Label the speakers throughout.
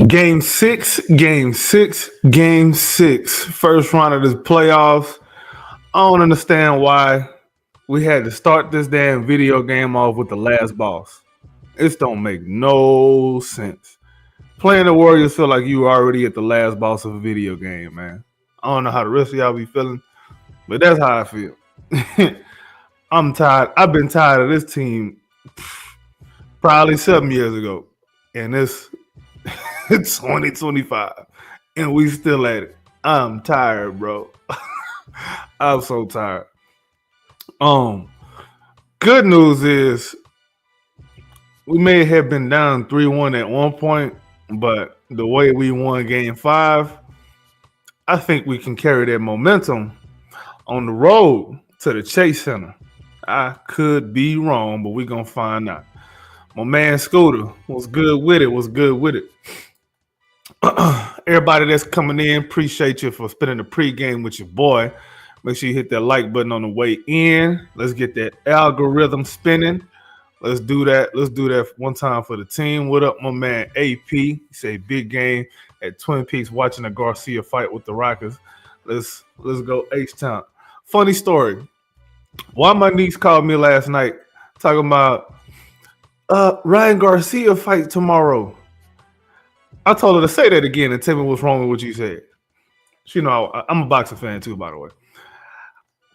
Speaker 1: Game six, game six, game six. First round of this playoffs. I don't understand why we had to start this damn video game off with the last boss. This don't make no sense. Playing the Warriors feel like you already at the last boss of a video game, man. I don't know how the rest of y'all be feeling, but that's how I feel. I'm tired. I've been tired of this team probably 7 years ago. And it's 2025. And we still at it. I'm tired, bro. I'm so tired. Good news is we may have been down 3-1 at one point, but the way we won game 5, I think we can carry that momentum on the road to the Chase Center. I could be wrong, but we're going to find out. My man Scooter was good with it. Everybody that's coming in, appreciate you for spending the pregame with your boy. Make sure you hit that like button on the way in. Let's get that algorithm spinning. Let's do that. Let's do that one time for the team. What up, my man AP? He say big game at Twin Peaks watching the Garcia fight with the Rockets. Let's go H-Town. Funny story. Why my niece called me last night talking about Ryan Garcia fight tomorrow. I told her to say that again and tell me what's wrong with what you said. She know I'm a boxing fan too, by the way.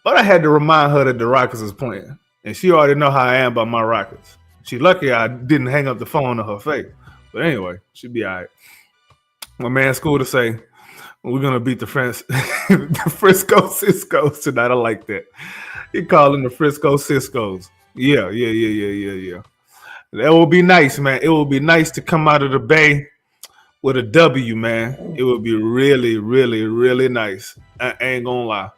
Speaker 1: But I had to remind her that the Rockets is playing. And she already know how I am about my Rockets. She lucky I didn't hang up the phone to her face. But anyway, she'll be all right. My man School to say, we're going to beat the Frisco Cisco's tonight. I like that. He calling the Frisco Cisco's. Yeah. That will be nice, man. It will be nice to come out of the Bay with a W, man. It would be really, really, really nice. I ain't gonna lie.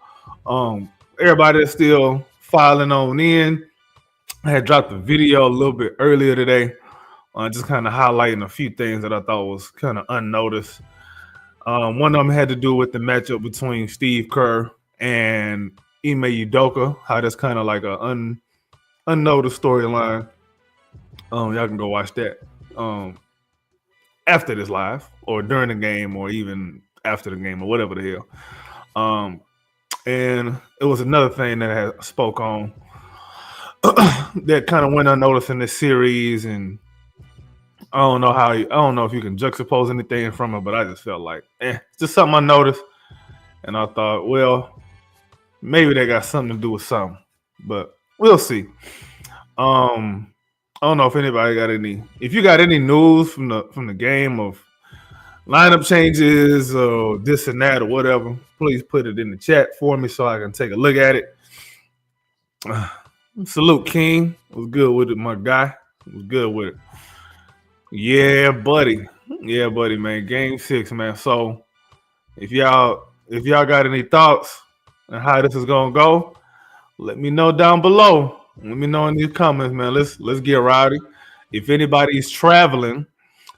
Speaker 1: Everybody that's still filing on in. I had dropped a video a little bit earlier today, just kind of highlighting a few things that I thought was kind of unnoticed. One of them had to do with the matchup between Steve Kerr and Ime Udoka, how that's kind of like a unnoticed storyline. Y'all can go watch that after this live or during the game or even after the game or whatever the hell. And it was another thing that I spoke on that kind of went unnoticed in this series. And I don't know if you can juxtapose anything from it, but I just felt like, it's just something I noticed. And I thought, well, maybe they got something to do with something, but we'll see. I don't know if anybody got any. If you got any news from the game of lineup changes or this and that or whatever, please put it in the chat for me so I can take a look at it. Salute King. Was good with it, my guy. Was good with it. Yeah, buddy, man. Game 6, man. So if y'all got any thoughts on how this is gonna go, let me know down below. Let me know in the comments, man. Let's get rowdy. If anybody's traveling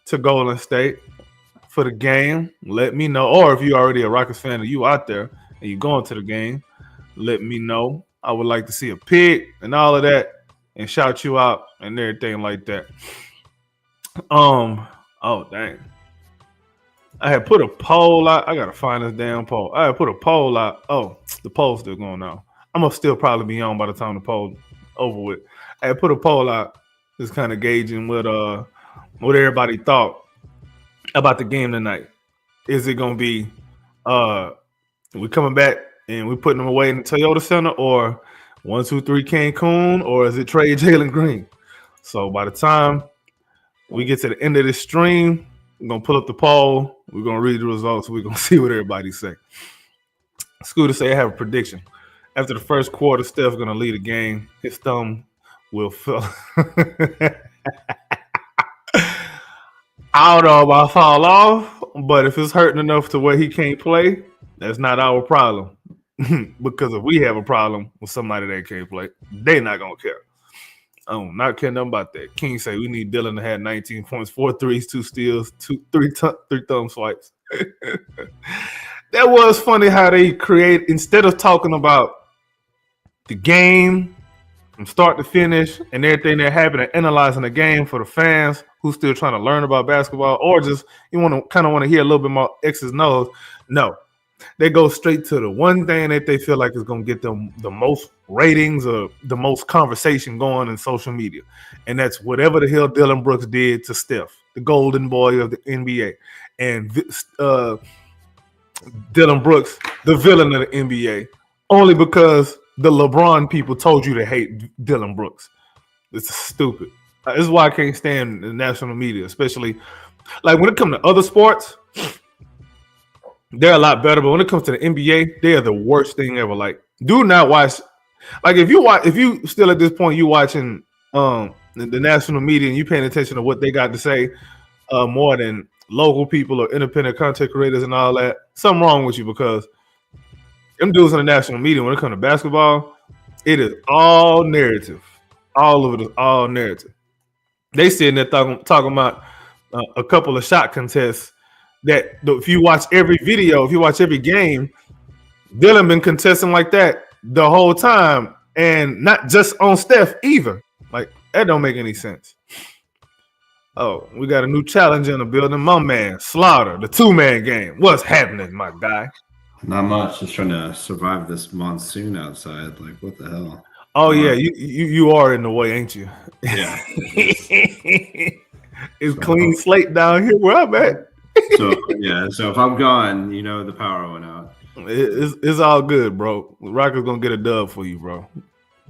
Speaker 1: to Golden State for the game, let me know. Or if you're already a Rockets fan and you out there and you're going to the game, let me know. I would like to see a pic and all of that and shout you out and everything like that. Oh dang. I had put a poll out. I gotta find this damn poll. I had put a poll out. Oh, the poll's still going on. I'm gonna still probably be on by the time the poll over with. I had put a poll out, just kind of gauging what everybody thought about the game tonight. Is it gonna be we coming back and we putting them away in the Toyota Center, or 1, 2, 3 Cancun, or is it trade Jalen Green? So by the time we get to the end of this stream, we're gonna pull up the poll. We're gonna read the results. We're gonna see what everybody say. Scooter say I have a prediction. After the first quarter, Steph's gonna lead the game. His thumb will fall. I don't know about fall off, but if it's hurting enough to where he can't play, that's not our problem. Because if we have a problem with somebody that can't play, they not gonna care. I don't not care nothing about that. King say we need Dylan to have 19 points, 4 threes, 2 steals, three thumb swipes. That was funny how they create, instead of talking about the game from start to finish and everything that happened and analyzing the game for the fans who's still trying to learn about basketball, or just you want to hear a little bit more X's and O's. No, they go straight to the one thing that they feel like is going to get them the most ratings or the most conversation going in social media, and that's whatever the hell Dylan Brooks did to Steph, the golden boy of the NBA, and Dylan Brooks, the villain of the NBA, only because the LeBron people told you to hate Dylan Brooks. It's stupid. This is why I can't stand the national media, especially like when it comes to other sports. They're a lot better, but when it comes to the NBA, they are the worst thing ever. Like, do not watch. Like, if you still at this point, you watching the national media and you paying attention to what they got to say more than local people or independent content creators and all that. Something wrong with you, because them dudes in the national media, when it comes to basketball, it is all narrative. All of it is all narrative. They sitting there talking about a couple of shot contests that if you watch every video, if you watch every game, Dylan been contesting like that the whole time, and not just on Steph either. Like, that don't make any sense. Oh, we got a new challenger in the building. My man, Slaughter, the 2-man game. What's happening, my guy?
Speaker 2: Not much. Just trying to survive this monsoon outside. Like, what the hell?
Speaker 1: Oh, yeah, you are in the way, ain't you?
Speaker 2: Yeah.
Speaker 1: It's clean slate down here where I'm at.
Speaker 2: So if I'm gone, the power went out.
Speaker 1: It's all good, bro. Rocket's gonna get a dub for you, bro.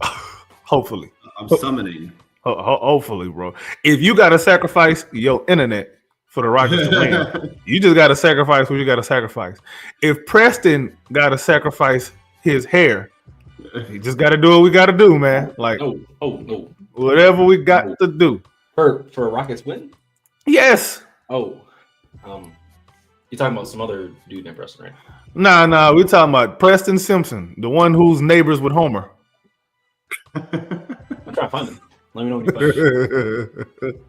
Speaker 1: Hopefully.
Speaker 2: I'm summoning.
Speaker 1: Hopefully, bro. If you gotta sacrifice your internet for the Rockets to win, you just gotta sacrifice what you gotta sacrifice. If Preston gotta sacrifice his hair, he just gotta do what we gotta do, man. Like,
Speaker 3: no.
Speaker 1: Whatever we got to do.
Speaker 3: For a Rockets win?
Speaker 1: Yes.
Speaker 3: Oh. You're talking about some other dude named Preston, right?
Speaker 1: Nah, we're talking about Preston Simpson, the one who's neighbors with Homer.
Speaker 3: I'm trying to find him. Let me know when you find him.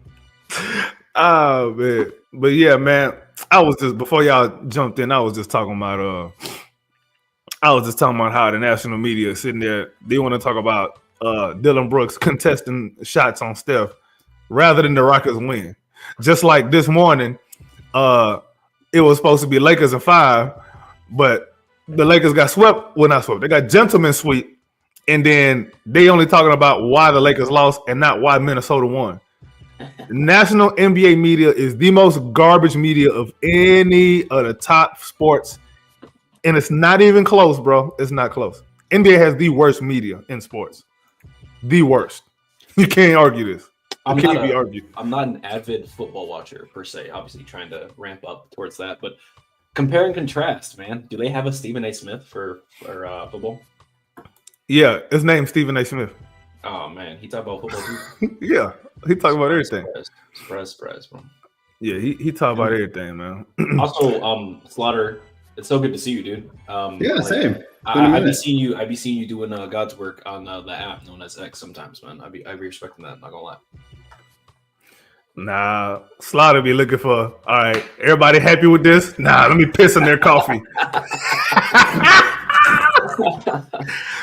Speaker 1: Oh, man. But yeah, man, I was just, before y'all jumped in, I was just talking about how the national media is sitting there, they want to talk about Dylan Brooks contesting shots on Steph rather than the Rockets win. Just like this morning, it was supposed to be Lakers in 5, but the Lakers got swept. Well, not swept. They got gentleman sweep, and then they only talking about why the Lakers lost and not why Minnesota won. National NBA media is the most garbage media of any of the top sports, and it's not even close, bro. It's not close. NBA has the worst media in sports. The worst. You can't argue this.
Speaker 3: I'm not an avid football watcher per se, obviously trying to ramp up towards that, but compare and contrast, man. Do they have a Stephen A. Smith for football?
Speaker 1: Yeah, his name's Stephen A. Smith.
Speaker 3: Oh, man. He talk about football too?
Speaker 1: Yeah, he talk about everything.
Speaker 3: Surprise, bro.
Speaker 1: Yeah, he talk about everything, man.
Speaker 3: Also, Slaughter, it's so good to see you, dude.
Speaker 2: Yeah, same.
Speaker 3: I be seeing you doing God's work on the app known as X sometimes, man. I be respecting that, not gonna lie.
Speaker 1: Nah, Slaughter be looking for, all right, everybody happy with this? Nah, let me piss in their coffee.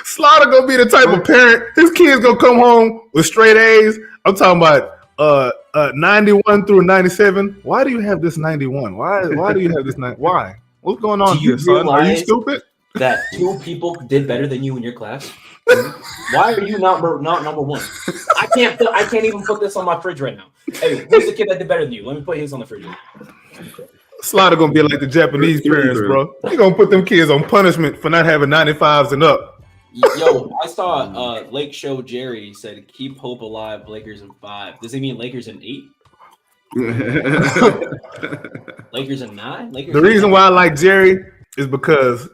Speaker 1: Slaughter gonna be the type of parent, his kids gonna come home with straight A's. I'm talking about 91 through 97. Why do you have this 91? Why do you have this 9? Why? What's going on here, son? Are you stupid?
Speaker 3: That 2 people did better than you in your class? Why are you not number 1? I can't even put this on my fridge right now. Hey, who's the kid that did better than you? Let me put his on the fridge.
Speaker 1: Slaughter gonna be like the Japanese parents, bro. He gonna put them kids on punishment for not having 95s and up.
Speaker 3: Yo, I saw Lake Show Jerry said, "Keep hope alive, Lakers in 5." Does he mean Lakers in 8? Lakers in 9?
Speaker 1: The reason why I like Jerry is because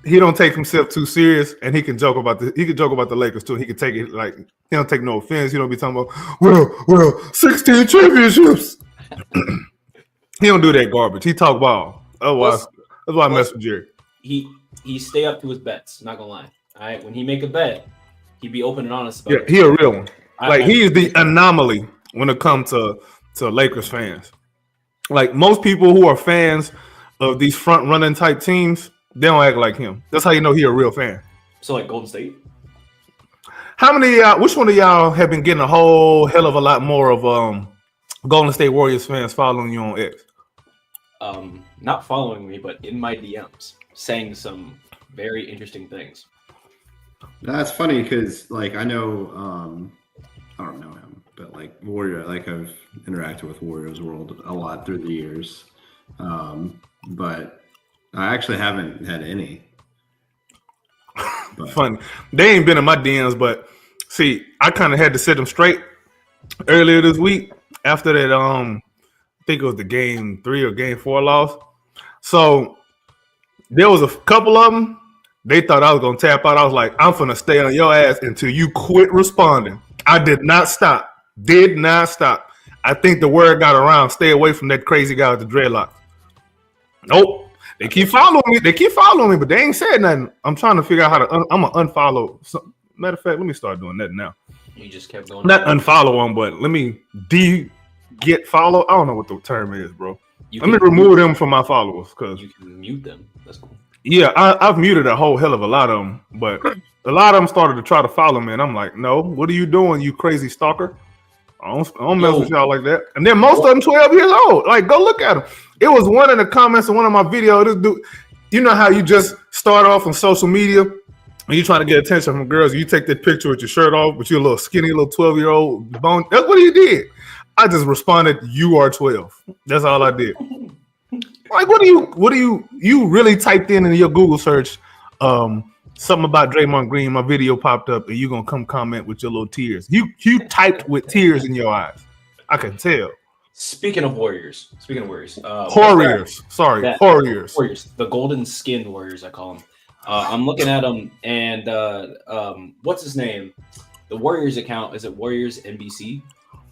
Speaker 1: he don't take himself too serious, and he can joke about the Lakers too. He can take it like he don't take no offense. He don't be talking about well, 16 championships. He don't do that garbage. He talk ball. Otherwise, that's why I mess with Jerry.
Speaker 3: He stay up to his bets. Not gonna lie. All right, when he make a bet, he be open and honest about it.
Speaker 1: He a real one. Like he is the anomaly when it comes to Lakers fans. Like most people who are fans of these front running type teams, they don't act like him. That's how you know he a real fan.
Speaker 3: So like Golden State.
Speaker 1: How many of y'all? Which one of y'all have been getting a whole hell of a lot more of Golden State Warriors fans following you on X?
Speaker 3: Not following me, but in my DMs, saying some very interesting things.
Speaker 2: That's funny because, like, I know, I don't know him, but like Warrior, like I've interacted with Warriors World a lot through the years, but I actually haven't had any. But.
Speaker 1: Funny, they ain't been in my DMs, but see, I kind of had to set them straight earlier this week after that. I think it was the game 3 or game 4 loss. So there was a couple of them. They thought I was gonna tap out. I was like, I'm gonna stay on your ass until you quit responding. I did not stop. Did not stop. I think the word got around. Stay away from that crazy guy with the dreadlocks. Nope. They keep following me. But they ain't said nothing. I'm trying to figure out how to. I'm gonna unfollow. Matter of fact, let me start doing that now.
Speaker 3: You just kept going.
Speaker 1: Not unfollow them, but let me get follow. I don't know what the term is, bro. Let me remove them from my followers because
Speaker 3: you can mute them. That's cool.
Speaker 1: Yeah, I've muted a whole hell of a lot of them, but a lot of them started to try to follow me, and I'm like, no, what are you doing, you crazy stalker? I don't mess with y'all like that. And then most of them 12 years old. Like, go look at them. It was one in the comments of one of my videos. This dude, you know how you just start off on social media and you trying to get attention from girls. You take that picture with your shirt off, with your little skinny little 12-year-old bone. That's what he did. I just responded, "You are 12." That's all I did. Like, what do you really typed in your Google search something about Draymond Green? My video popped up, and you gonna come comment with your little tears. You typed with tears in your eyes. I can tell.
Speaker 3: Speaking of Warriors, Warriors. The golden skin Warriors, I call them. I'm looking at them, and what's his name? The Warriors account, is it Warriors NBC?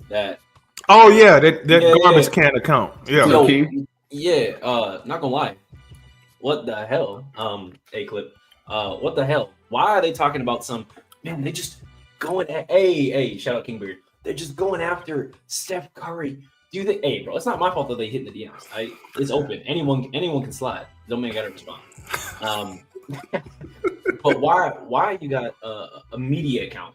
Speaker 3: That.
Speaker 1: Oh yeah, that garbage can account. Yeah.
Speaker 3: So, yeah, not gonna lie. What the hell? A-Clip. What the hell? Why are they talking about they just going hey, shout out Kingbeard. They're just going after Steph Curry. Do you think, hey bro, it's not my fault that they hit the DMs. It's open. Anyone can slide. Don't make gotta respond. But why you got a media account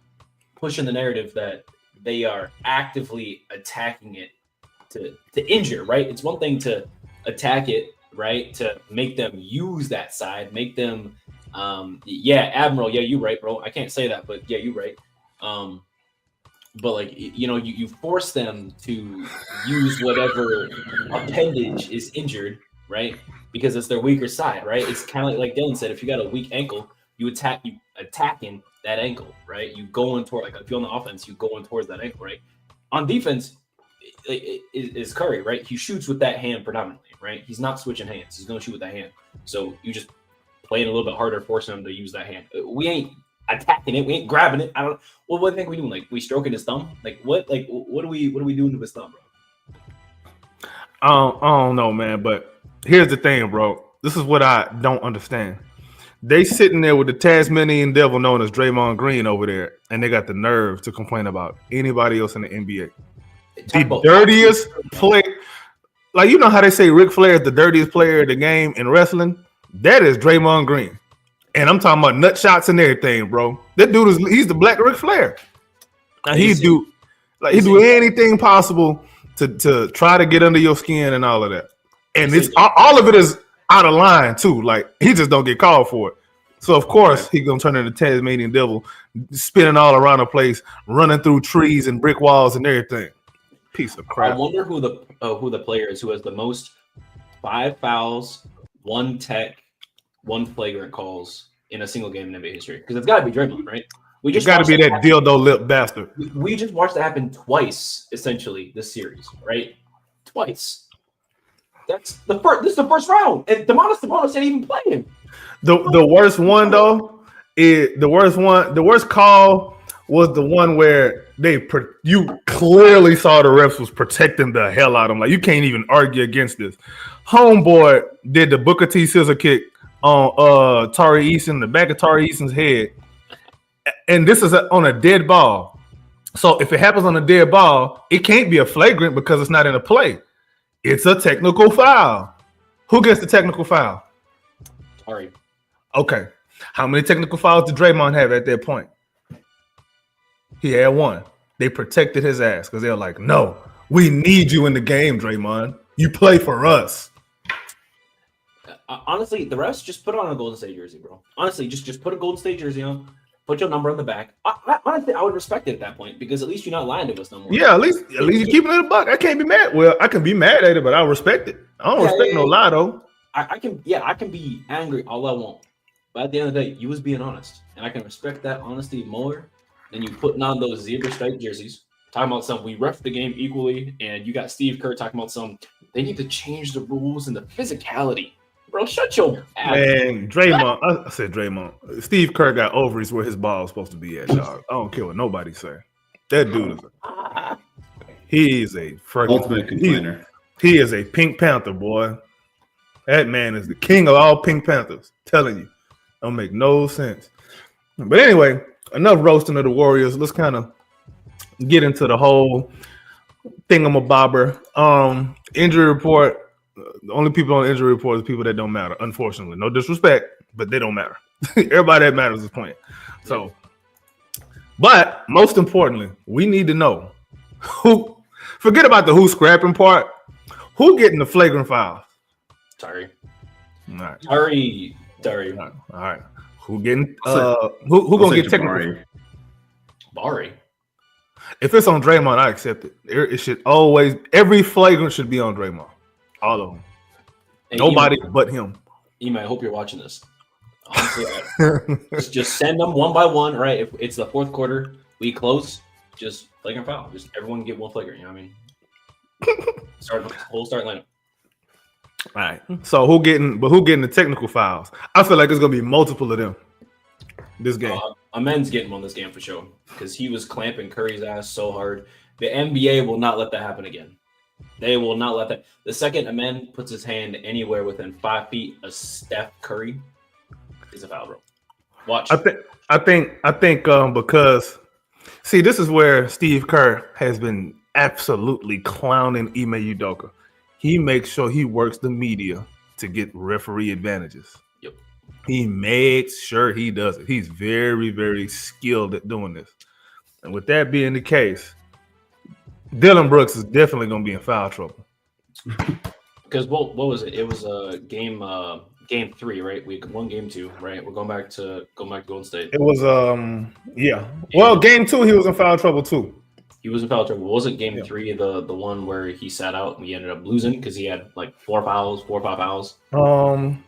Speaker 3: pushing the narrative that they are actively attacking it to injure, right? It's one thing to attack it, right? To make them use that side, make them, Admiral, yeah, you right, bro. I can't say that, but yeah, you right. But like, you force them to use whatever appendage is injured, right? Because it's their weaker side, right? It's kind of like Dylan said, if you got a weak ankle, you attacking that ankle, right? You going toward, like if you're on the offense, you going towards that ankle, right? On defense, is Curry, right? He shoots with that hand predominantly, right? He's not switching hands. He's going to shoot with that hand. So you just play it a little bit harder, forcing him to use that hand. We ain't attacking it. We ain't grabbing it. I don't. What do you think we doing? Like we stroking his thumb? Like what? Like what are we doing to his thumb, bro?
Speaker 1: I don't know, man. But here's the thing, bro. This is what I don't understand. They sitting there with the Tasmanian devil known as Draymond Green over there, and they got the nerve to complain about anybody else in the NBA. The dirtiest player, like you know how they say Ric Flair is the dirtiest player of the game in wrestling? That is Draymond Green. And I'm talking about nut shots and everything, bro. That dude he's the black Ric Flair. And he do anything possible to try to get under your skin and all of that. And it's all of it is out of line too. Like he just don't get called for it. So of course he gonna turn into Tasmanian devil, spinning all around the place, running through trees and brick walls and everything. Piece of crap.
Speaker 3: I wonder who the player is who has the most 5 fouls, 1 tech, 1 flagrant calls in a single game in NBA history. Because it's got to be Draymond, right?
Speaker 1: It's got to be that dildo lip bastard.
Speaker 3: We just watched that happen twice, essentially, this series, right? Twice. That's the first. This is the first round, and Demonis didn't even play him.
Speaker 1: The worst one though is the worst one. The worst call was the one where you clearly saw the refs was protecting the hell out of him. Like you can't even argue against this. Homeboy did the Booker T scissor kick on Tari Eason, the back of Tari Eason's head, and this is on a dead ball. So if it happens on a dead ball, it can't be a flagrant because it's not in a play. It's a technical foul. Who gets the technical foul?
Speaker 3: Tari.
Speaker 1: Okay. How many technical fouls did Draymond have at that point? He had one. They protected his ass because they were like, no, we need you in the game, Draymond. You play for us.
Speaker 3: Honestly, the refs just put on a Golden State jersey, bro. Honestly, just put a Golden State jersey on. Put your number on the back. Honestly, I would respect it at that point because at least you're not lying to us no more.
Speaker 1: Yeah, at least you're keeping it a buck. I can't be mad. Well, I can be mad at it, but I respect it. I don't respect no lie though.
Speaker 3: I can be angry all I want, but at the end of the day, you was being honest, and I can respect that honesty more than you putting on those zebra stripe jerseys, talking about some we ref the game equally, and you got Steve Kerr talking about some they need to change the rules and the physicality. Bro, shut your ass.
Speaker 1: Man, Draymond. I said Draymond. Steve Kerr got ovaries where his ball is supposed to be at, dog. I don't care what nobody say. That dude he is a freaking
Speaker 2: ultimate complainer.
Speaker 1: He is a Pink Panther, boy. That man is the king of all Pink Panthers. Telling you, don't make no sense. But anyway, enough roasting of the Warriors. Let's kind of get into the whole thingamabobber. Injury report. The only people on the injury report are people that don't matter. Unfortunately, no disrespect, but they don't matter. Everybody that matters is playing. So, but most importantly, we need to know who. Forget about the who scrapping part. Who getting the flagrant fouls?
Speaker 3: Tari.
Speaker 1: All right.
Speaker 3: Tari.
Speaker 1: All right. Who getting? Who gonna get technical?
Speaker 3: Bari.
Speaker 1: If it's on Draymond, I accept it. It should always every flagrant should be on Draymond. All of them. Hey, nobody but him.
Speaker 3: Ema, I hope you're watching this. Honestly, just send them one by one. Right? If it's the fourth quarter, we close. Just flagrant foul. Just everyone get one flagrant. You know what I mean? Start lineup.
Speaker 1: All right. So who getting the technical fouls? I feel like there's gonna be multiple of them this game.
Speaker 3: Amen's getting one this game for sure because he was clamping Curry's ass so hard. The NBA will not let that happen again. They will not let that. The second Amen puts his hand anywhere within 5 feet of Steph Curry is a foul, bro. Watch.
Speaker 1: I think because see, this is where Steve Kerr has been absolutely clowning Ime Udoka. He makes sure he works the media to get referee advantages.
Speaker 3: Yep.
Speaker 1: He makes sure he does it. He's very, very skilled at doing this. And with that being the case, Dylan Brooks is definitely going to be in foul trouble.
Speaker 3: Because what was it? It was a game 3, right? We won game 2, right? We're going back to Golden State.
Speaker 1: It was yeah. Well, game 2 he was in foul trouble too.
Speaker 3: He was in foul trouble. Wasn't game 3 the one where he sat out and we ended up losing because he had like 4 or 5 fouls? Am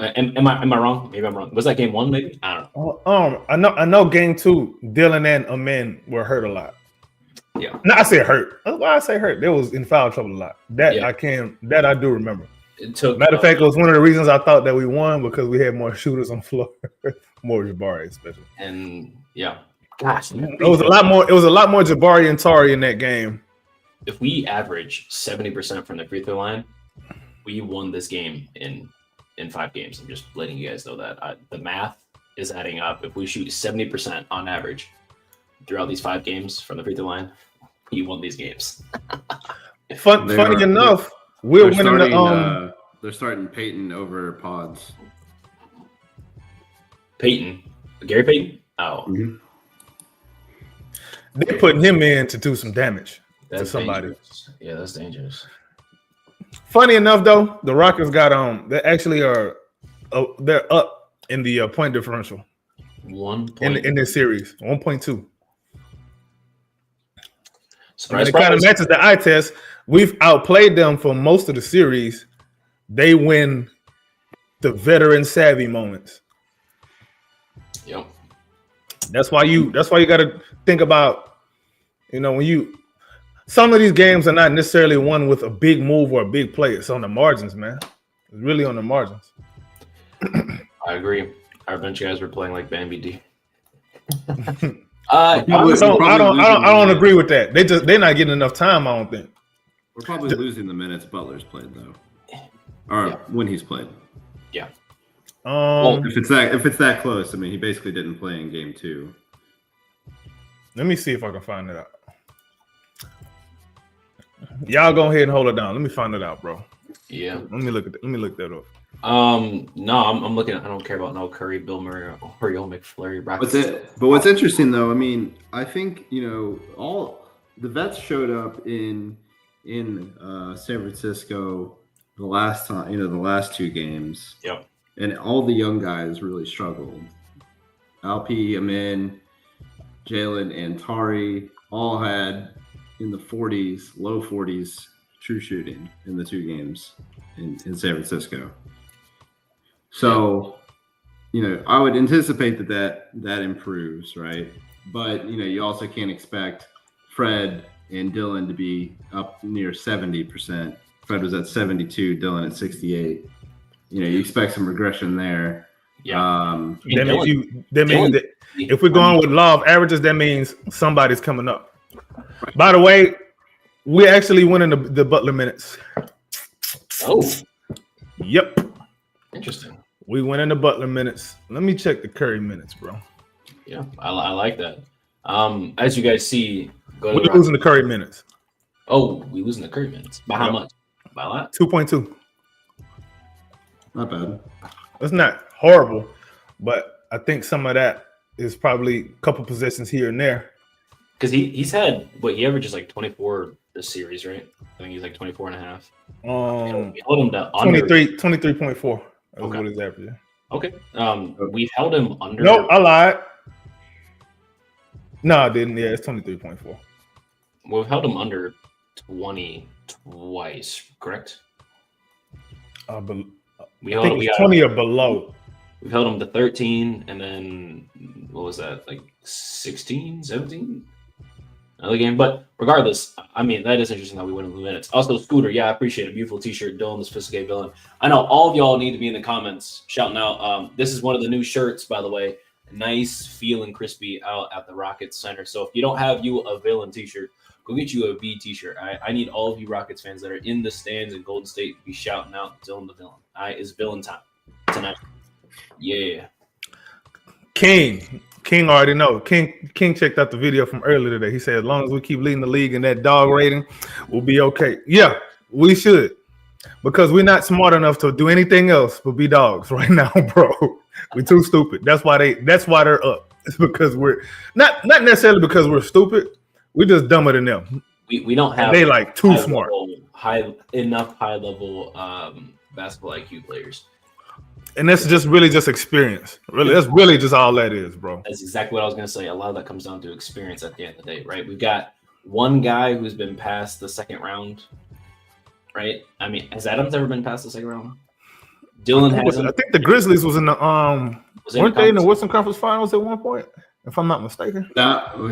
Speaker 3: I wrong? Maybe I'm wrong. Was that game 1? Maybe I don't know.
Speaker 1: I know. Game 2, Dylan and Amen were hurt a lot.
Speaker 3: Yeah.
Speaker 1: No, I said hurt. Why I say hurt? They was in foul trouble a lot. That I do remember. Matter of fact, it was one of the reasons I thought that we won because we had more shooters on the floor, more Jabari especially.
Speaker 3: And yeah, gosh,
Speaker 1: it was a lot more. It was a lot more Jabari and Tari in that game.
Speaker 3: If we average 70% from the free throw line, we won this game in 5 games. I'm just letting you guys know that the math is adding up. If we shoot 70% on average throughout these 5 games from the free throw line, we won these games.
Speaker 1: Funny enough, we're winning the
Speaker 2: they're starting Peyton over Pods.
Speaker 3: Peyton, Gary Peyton. Oh,
Speaker 2: mm-hmm.
Speaker 1: They're putting him in to do some damage
Speaker 3: to
Speaker 1: somebody.
Speaker 3: Dangerous. Yeah, that's dangerous.
Speaker 1: Funny enough, though, the Rockets got they actually are they're up in the point differential.
Speaker 3: 1
Speaker 1: in this series, 1.2.
Speaker 3: Surprise,
Speaker 1: it kind of matches the eye test. We've outplayed them for most of the series. They win the veteran savvy moments.
Speaker 3: Yep.
Speaker 1: That's why you got to think about, when you. some of these games are not necessarily won with a big move or a big play. It's on the margins, man. It's really on the margins.
Speaker 3: I agree. I bet you guys were playing like Bambi D.
Speaker 1: I don't agree with that. They're not getting enough time. I don't think.
Speaker 2: We're probably losing the minutes Butler's played though, or when he's played.
Speaker 3: Yeah.
Speaker 2: If it's that close, I mean, he basically didn't play in game 2.
Speaker 1: Let me see if I can find it out. Y'all go ahead and hold it down. Let me find it out, bro.
Speaker 3: Yeah.
Speaker 1: Let me look that up.
Speaker 3: No, I'm looking at. I don't care about no Curry, Bill Murray, or Yo McFlurry.
Speaker 2: But what's interesting though, I mean, I think all the vets showed up in San Francisco the last time, the last 2 games.
Speaker 3: Yep.
Speaker 2: And all the young guys really struggled. Alpi, Amin, Jalen, and Tari all had in the 40s, low 40s true shooting in the 2 games in San Francisco. So, I would anticipate that improves, right? But, you also can't expect Fred and Dylan to be up near 70%. Fred was at 72, Dylan at 68. You expect some regression there.
Speaker 3: Yeah.
Speaker 1: That means that if we're going with law of averages, that means somebody's coming up. Right. By the way, we're actually winning the Butler minutes.
Speaker 3: Oh.
Speaker 1: Yep.
Speaker 3: Interesting.
Speaker 1: We winning the Butler minutes. Let me check the Curry minutes, bro.
Speaker 3: Yeah, I like that. As you guys see,
Speaker 1: we're losing the Curry minutes.
Speaker 3: Oh, we losing the Curry minutes. By how much? By a lot?
Speaker 1: 2.2.
Speaker 2: Not bad.
Speaker 1: It's not horrible, but I think some of that is probably a couple possessions here and there.
Speaker 3: Because he's had he averages like 24 this series, right? I think he's like 24 and a half. We held him to
Speaker 1: 23.4. That's
Speaker 3: okay.
Speaker 1: What he's averaging.
Speaker 3: Okay. We've held him under.
Speaker 1: Nope, I lied. No, I didn't. Yeah, it's 23.4.
Speaker 3: We've held him under 20 twice, correct?
Speaker 1: We held 20 or below.
Speaker 3: We held him to 13, and then what was that? Like 16, 17? Another game. But regardless, I mean, that is interesting that we win in the minutes. Also, Scooter, yeah, I appreciate it. Beautiful t-shirt, Dylan, the sophisticated villain. I know all of y'all need to be in the comments shouting out. This is one of the new shirts, by the way. Nice, feeling crispy out at the Rockets Center. So if you don't have a villain t-shirt, go get you a V t-shirt. I need all of you Rockets fans that are in the stands in Golden State to be shouting out Dylan the villain. It's villain time tonight. Yeah.
Speaker 1: King already know. King checked out the video from earlier today. He said, as long as we keep leading the league in that dog rating, we'll be okay. Yeah, we should. Because we're not smart enough to do anything else but be dogs right now, bro. We're too stupid. That's why they're up. It's because we're not necessarily because we're stupid. We're just dumber than them.
Speaker 3: We don't have
Speaker 1: they like too smart.
Speaker 3: High level basketball IQ players.
Speaker 1: And that's just experience. Really, that's really just all that is, bro.
Speaker 3: That's exactly what I was gonna say. A lot of that comes down to experience at the end of the day, right? We've got one guy who's been past the second round, right? I mean, has Adams ever been past the second round? Dylan hasn't.
Speaker 1: I think the Grizzlies was in the weren't they in the Western Conference Finals at one point, if I'm not mistaken?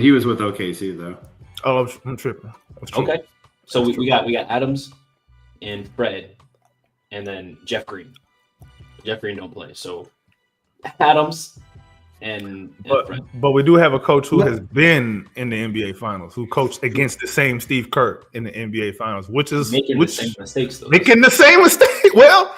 Speaker 2: He was with OKC though.
Speaker 1: Oh, I'm tripping.
Speaker 3: Okay, so we got Adams and Fred, and then Jeff Green. Jeff Green don't play, so Adams and Fred.
Speaker 1: But we do have a coach who has been in the NBA Finals, who coached against the same Steve Kerr in the NBA Finals, the same mistakes though. Making the same mistake. Well,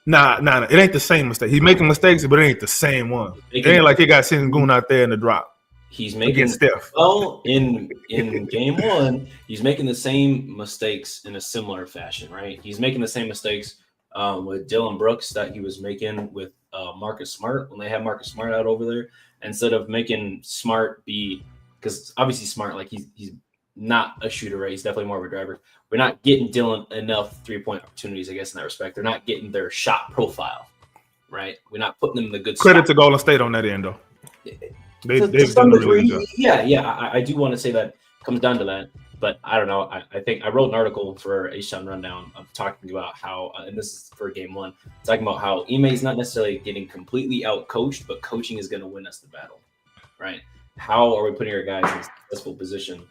Speaker 1: nah, it ain't the same mistake. He's making mistakes, but it ain't the same one. It ain't like he got Sengun out there in the drop.
Speaker 3: He's making
Speaker 1: Steph.
Speaker 3: Well, in game 1, he's making the same mistakes in a similar fashion, right? He's making the same mistakes with Dylan Brooks that he was making with Marcus Smart when they had Marcus Smart out over there. Instead of making Smart because obviously Smart, like he's not a shooter, right? He's definitely more of a driver. We're not getting Dylan enough 3-point opportunities, I guess, in that respect. They're not getting their shot profile, right? We're not putting them in the good
Speaker 1: credit
Speaker 3: spot.
Speaker 1: to Golden State on that end, though.
Speaker 3: They've done a really good job. Yeah. I do want to say that comes down to that, but I don't know. I think I wrote an article for H-Town Rundown of talking about how, and this is for game 1, talking about how Ime is not necessarily getting completely out-coached, but coaching is going to win us the battle, right? How are we putting our guys in a successful position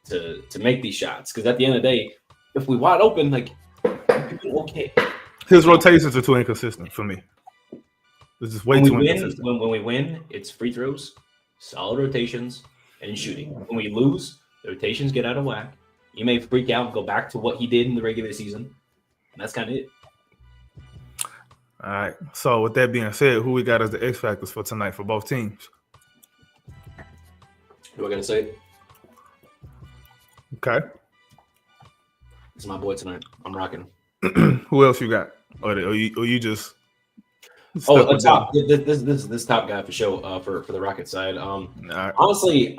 Speaker 3: to make these shots. Because at the end of the day, if we wide open, like okay.
Speaker 1: His rotations are too inconsistent for me. It's just way too inconsistent.
Speaker 3: When we win, it's free throws, solid rotations, and shooting. When we lose, the rotations get out of whack. You may freak out and go back to what he did in the regular season. And that's kind of it.
Speaker 1: All right. So with that being said, who we got as the X factors for tonight for both teams?
Speaker 3: Who am I gonna say?
Speaker 1: Okay.
Speaker 3: It's my boy tonight. I'm rocking.
Speaker 1: Who else you got? Or you just
Speaker 3: top. This top guy for sure. For the Rocket side.
Speaker 1: right.
Speaker 3: Honestly,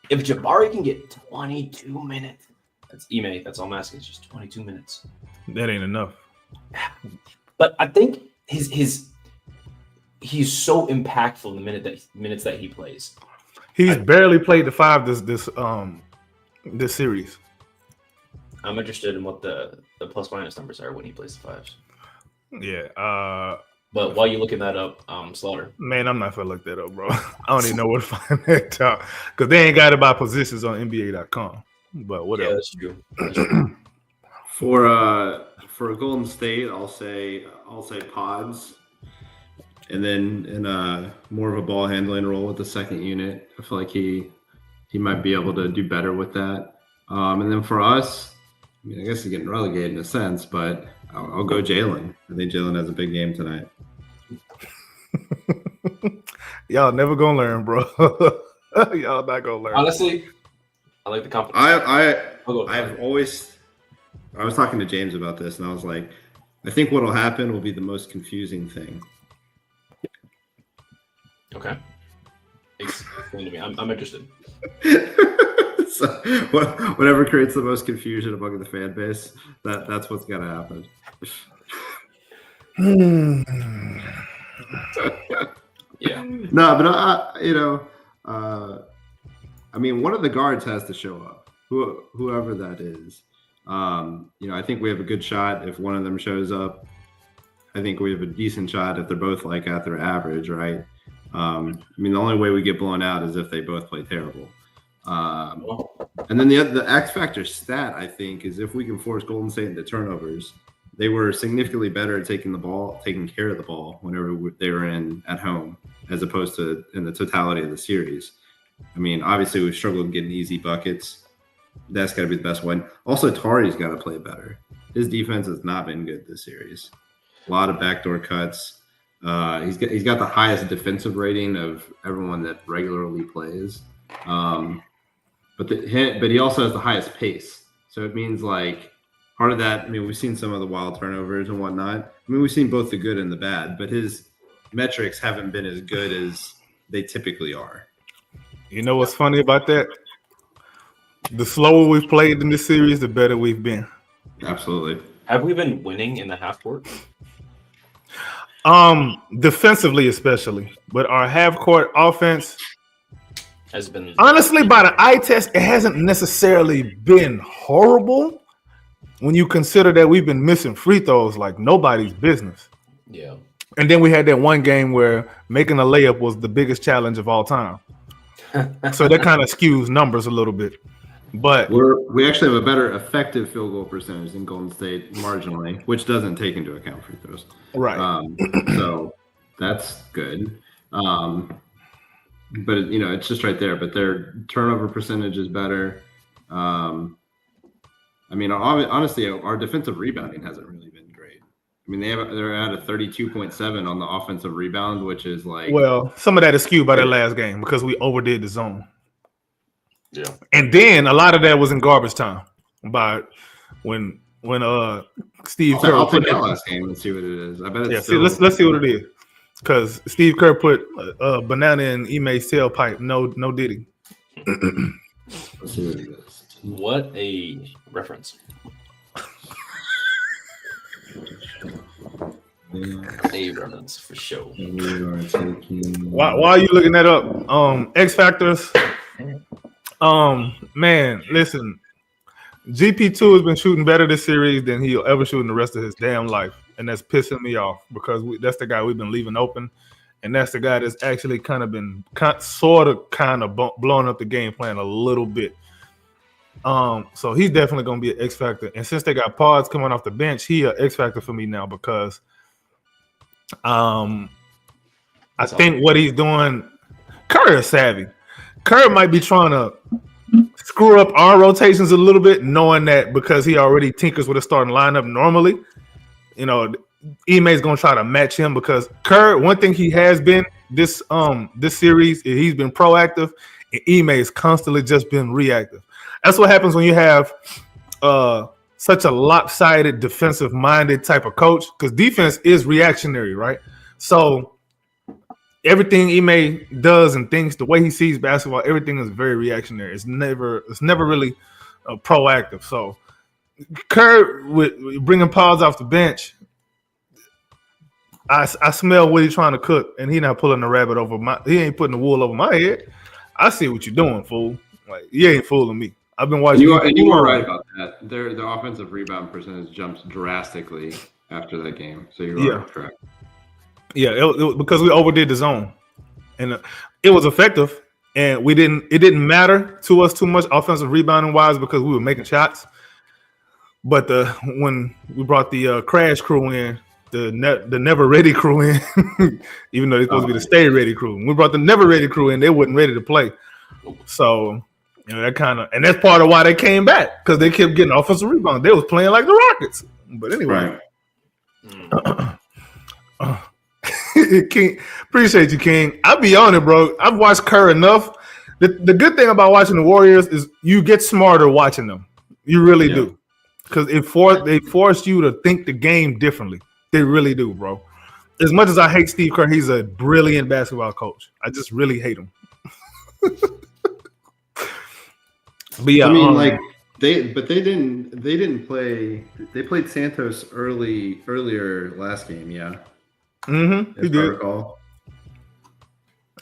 Speaker 3: if Jabari can get 22 minutes, that's Ime. That's all I'm asking. It's just 22 minutes.
Speaker 1: That ain't enough.
Speaker 3: But I think he's so impactful in the minutes that he plays.
Speaker 1: He's barely played the 5 this series.
Speaker 3: I'm interested in what the plus minus numbers are when he plays the 5s.
Speaker 1: Yeah.
Speaker 3: But while you're looking that up, Slaughter.
Speaker 1: Man, I'm not gonna look that up, bro. I don't even know where to find that out because they ain't got it by positions on NBA.com. But whatever.
Speaker 3: Yeah, that's true.
Speaker 2: For Golden State, I'll say pods, and then in more of a ball handling role with the second unit. I feel like he might be able to do better with that. And then for us, I mean, I guess he's getting relegated in a sense, but I'll go Jalen. I think Jalen has a big game tonight.
Speaker 1: Y'all never gonna learn, bro. Y'all not gonna learn.
Speaker 3: Honestly, I like the confidence.
Speaker 2: I was talking to James about this, and I was like, I think what'll happen will be the most confusing thing.
Speaker 3: Okay. Explain to me. I'm interested.
Speaker 2: So whatever creates the most confusion among the fan base, that's what's gonna happen.
Speaker 3: Yeah.
Speaker 2: No, but I mean, one of the guards has to show up, whoever that is. I think we have a good shot if one of them shows up. I think we have a decent shot if they're both like at their average, right? I mean, the only way we get blown out is if they both play terrible. And then the X factor stat, I think, is if we can force Golden State into turnovers. They were significantly better at taking care of the ball whenever they were at home, as opposed to in the totality of the series. I mean, obviously we've struggled getting easy buckets. That's got to be the best one. Also, Tari's got to play better. His defense has not been good this series. A lot of backdoor cuts. He's got the highest defensive rating of everyone that regularly plays. But he also has the highest pace. So it means like part of that. I mean, we've seen some of the wild turnovers and whatnot. I mean, we've seen both the good and the bad, but his metrics haven't been as good as they typically are.
Speaker 1: You know what's funny about that? The slower we've played in this series, the better we've been.
Speaker 2: Absolutely.
Speaker 3: Have we been winning in the half court?
Speaker 1: Defensively especially, but our half court offense
Speaker 3: has been
Speaker 1: honestly by the eye test, it hasn't necessarily been horrible when you consider that we've been missing free throws like nobody's business.
Speaker 3: Yeah.
Speaker 1: And then we had that one game where making a layup was the biggest challenge of all time. So that kind of skews numbers a little bit. But
Speaker 2: we actually have a better effective field goal percentage than Golden State marginally, which doesn't take into account free throws.
Speaker 1: Right.
Speaker 2: So that's good. But it's just right there. But their turnover percentage is better. I mean, honestly, our defensive rebounding hasn't really been great. I mean, they're at a 32.7 on the offensive rebound, which is like,
Speaker 1: well, some of that is skewed by that last game because we overdid the zone.
Speaker 3: Yeah,
Speaker 1: and then a lot of that was in garbage time. By when Steve Kerr.
Speaker 2: I'll take that last game and see what it is. I bet it's
Speaker 1: let's see what it is. Because Steve Kerr put a banana in Ime's tailpipe. No diddy.
Speaker 2: Let's see what it is.
Speaker 3: What a reference. A reference for sure.
Speaker 1: Why are you looking that up? X factors. Man, listen. GP2 has been shooting better this series than he'll ever shoot in the rest of his damn life, and that's pissing me off because that's the guy we've been leaving open, and that's the guy that's actually kind of blowing up the game plan a little bit. So he's definitely gonna be an X factor. And since they got Pods coming off the bench, he an X factor for me now because I think what he's doing, Curry is savvy. Curry might be trying to screw up our rotations a little bit, knowing that because he already tinkers with a starting lineup normally. You know, Ime's gonna try to match him because Curry, one thing he has been this series, he's been proactive, and Ime has constantly just been reactive. That's what happens when you have such a lopsided defensive-minded type of coach, because defense is reactionary, right? So everything Ime does and thinks, the way he sees basketball, everything is very reactionary. It's never really proactive. So Kerr with bringing Pauls off the bench, I smell what he's trying to cook, and he not pulling the rabbit over my. He ain't putting the wool over my head. I see what you're doing, fool. Like, you ain't fooling me. I've been watching.
Speaker 2: You were right about that. Their offensive rebound percentage jumped drastically after that game. So you were correct.
Speaker 1: Yeah, it because we overdid the zone, and it was effective, and we didn't. It didn't matter to us too much offensive rebounding wise because we were making shots. But when we brought the crash crew in, the never ready crew in, even though they're supposed to be the stay ready crew, when we brought the never ready crew in, they wasn't ready to play. So that kind of, and that's part of why they came back, because they kept getting offensive rebounds. They was playing like the Rockets. But anyway.
Speaker 2: Right.
Speaker 1: King, appreciate you, King. I'll be on it, bro. I've watched Kerr enough. The good thing about watching the Warriors is you get smarter watching them. You really do, because they force you to think the game differently. They really do, bro. As much as I hate Steve Kerr, he's a brilliant basketball coach. I just really hate him. But yeah,
Speaker 2: I mean, they didn't play. They played Santos earlier last game. Yeah.
Speaker 1: Mm-hmm. He did.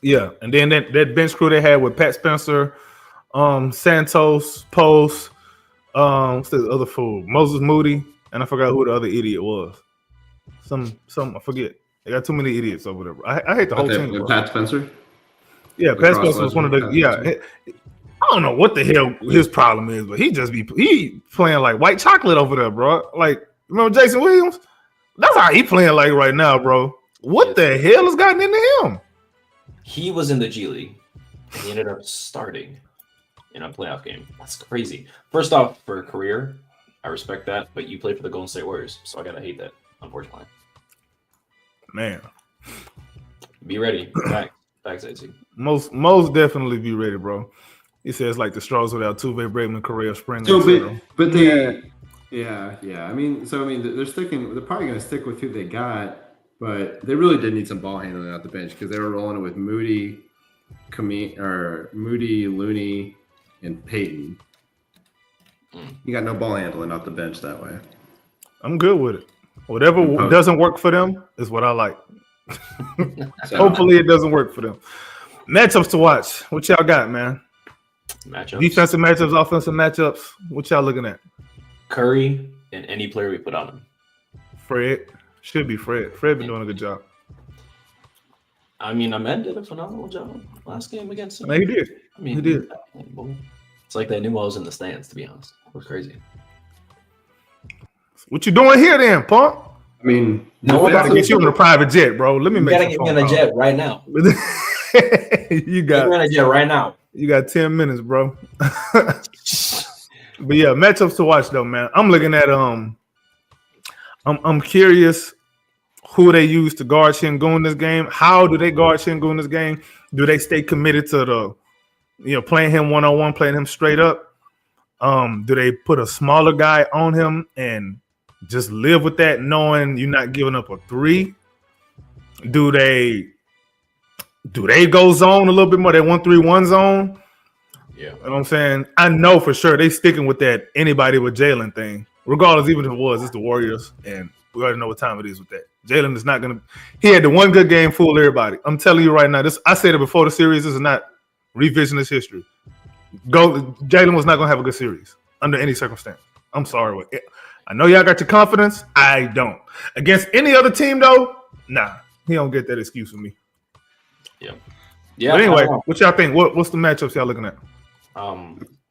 Speaker 1: Yeah, and then that bench crew they had with Pat Spencer, Santos, Post, what's the other fool? Moses Moody, and I forgot who the other idiot was. Some I forget. They got too many idiots over there. I hate the whole team.
Speaker 2: Pat Spencer.
Speaker 1: Yeah, Pat Spencer was one of the. Yeah, I don't know what the hell his problem is, but he playing like white chocolate over there, bro. Like, remember Jason Williams? That's how he playing like right now, bro. What the hell has gotten into him?
Speaker 3: He was in the G League. He ended up starting in a playoff game. That's crazy. First off, for a career, I respect that, but you played for the Golden State Warriors, so I gotta hate that, unfortunately.
Speaker 1: Man,
Speaker 3: be ready. Facts, AC.
Speaker 1: Most definitely be ready, bro. He says like the straws without Tuve, Bregman, Correa, Springer.
Speaker 2: So, but they. Yeah. I mean, they're probably going to stick with who they got, but they really did need some ball handling out the bench because they were rolling it with Moody, Looney, and Peyton. You got no ball handling off the bench that way.
Speaker 1: I'm good with it. Whatever doesn't work for them is what I like. Hopefully it doesn't work for them. Matchups to watch. What y'all got, man?
Speaker 3: Matchups.
Speaker 1: Defensive matchups, offensive matchups. What y'all looking at?
Speaker 3: Curry and any player we put on him.
Speaker 1: Fred. Should be Fred. Fred been doing a good job.
Speaker 3: I mean, Ahmed did a phenomenal job last game against him.
Speaker 1: No, he did.
Speaker 3: I mean,
Speaker 1: he did.
Speaker 3: It's like they knew I was in the stands, to be honest. It was crazy.
Speaker 1: What you doing here then, punk?
Speaker 2: I mean,
Speaker 1: I gotta get you on a private jet, bro. Let me make
Speaker 3: gotta get me on a jet right now.
Speaker 1: You got
Speaker 3: on a jet right now.
Speaker 1: You got 10 minutes, bro. But yeah, matchups to watch though, man. I'm looking at I'm curious who they use to guard Şengün in this game. How do they guard Şengün in this game? Do they stay committed to playing him one-on-one, playing him straight up? Do they put a smaller guy on him and just live with that, knowing you're not giving up a three? Do they go zone a little bit more? They 1-3-1 zone?
Speaker 3: Yeah.
Speaker 1: You know what I'm saying? I know for sure they sticking with that anybody with Jalen thing. Regardless, even if it's the Warriors, and we already know what time it is with that. Jalen is not going to – he had the one good game, fool everybody. I'm telling you right now, I said it before the series, this is not revisionist history. Jalen was not going to have a good series under any circumstance. I'm sorry. I know y'all got your confidence. I don't. Against any other team, though, nah. He don't get that excuse from me.
Speaker 3: Yeah.
Speaker 1: But anyway, what y'all think? What's the matchups y'all looking at?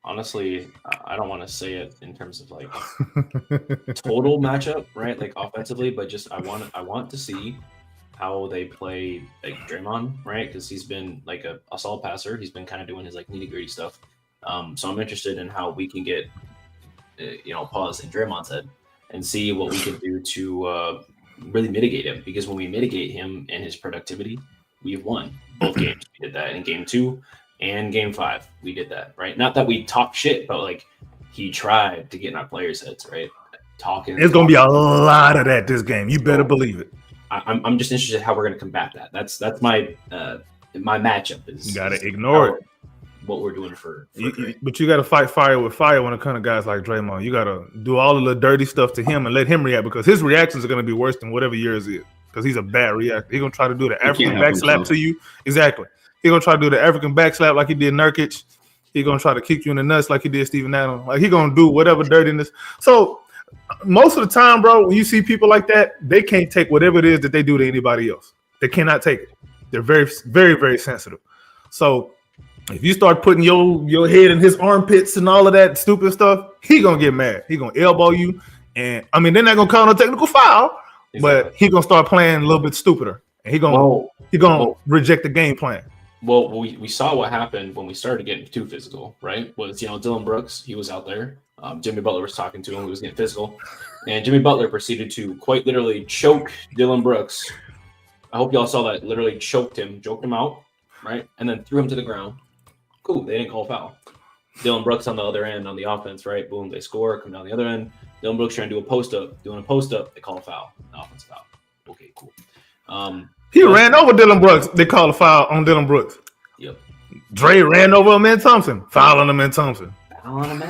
Speaker 3: honestly, I don't want to say it in terms of like total matchup, right? Like offensively, but just I want to see how they play like Draymond, right? Because he's been like a solid passer. He's been kind of doing his like nitty gritty stuff. So I'm interested in how we can get pause in Draymond's head and see what we can do to really mitigate him. Because when we mitigate him and his productivity, we've won both games. We did that in game 2 and game 5. We did that, right? Not that we talk shit, but like he tried to get in our players' heads, right? Talking.
Speaker 1: There's gonna be a lot of that this game. You better believe it.
Speaker 3: I'm just interested in how we're going to combat that. That's my my matchup is.
Speaker 1: You gotta ignore it.
Speaker 3: What we're doing for
Speaker 1: but you gotta fight fire with fire when it comes to guys like Draymond. You gotta do all of the dirty stuff to him and let him react, because his reactions are gonna be worse than whatever yours is. Because he's a bad reactor. He's gonna try to do the African back slap to you. Exactly. He's gonna try to do the African back slap like he did Nurkic. He's gonna try to kick you in the nuts like he did Steven Adams. Like he's gonna do whatever dirtiness. So most of the time, bro, when you see people like that, they can't take whatever it is that they do to anybody else. They cannot take it. They're very, very, very sensitive. So if you start putting your head in his armpits and all of that stupid stuff, he gonna get mad. He gonna elbow you, and I mean they're not gonna call no technical foul, but he gonna start playing a little bit stupider, and he gonna reject the game plan.
Speaker 3: Well, we saw what happened when we started getting too physical, right? Was Dylan Brooks, he was out there. Jimmy Butler was talking to him. He was getting physical, and Jimmy Butler proceeded to quite literally choke Dylan Brooks. I hope y'all saw that. Literally choked him out, right, and then threw him to the ground. Cool. They didn't call foul. Dylan Brooks on the other end on the offense, right? Boom, they score. Come down the other end. Dylan Brooks trying to do a post up. Doing a post up, they call a foul. An offensive foul. Okay, cool.
Speaker 1: He ran over Dylan Brooks. They called a foul on Dylan Brooks.
Speaker 3: Yep.
Speaker 1: Dre ran over Amen Thompson. Foul on Amen Thompson.
Speaker 3: Foul on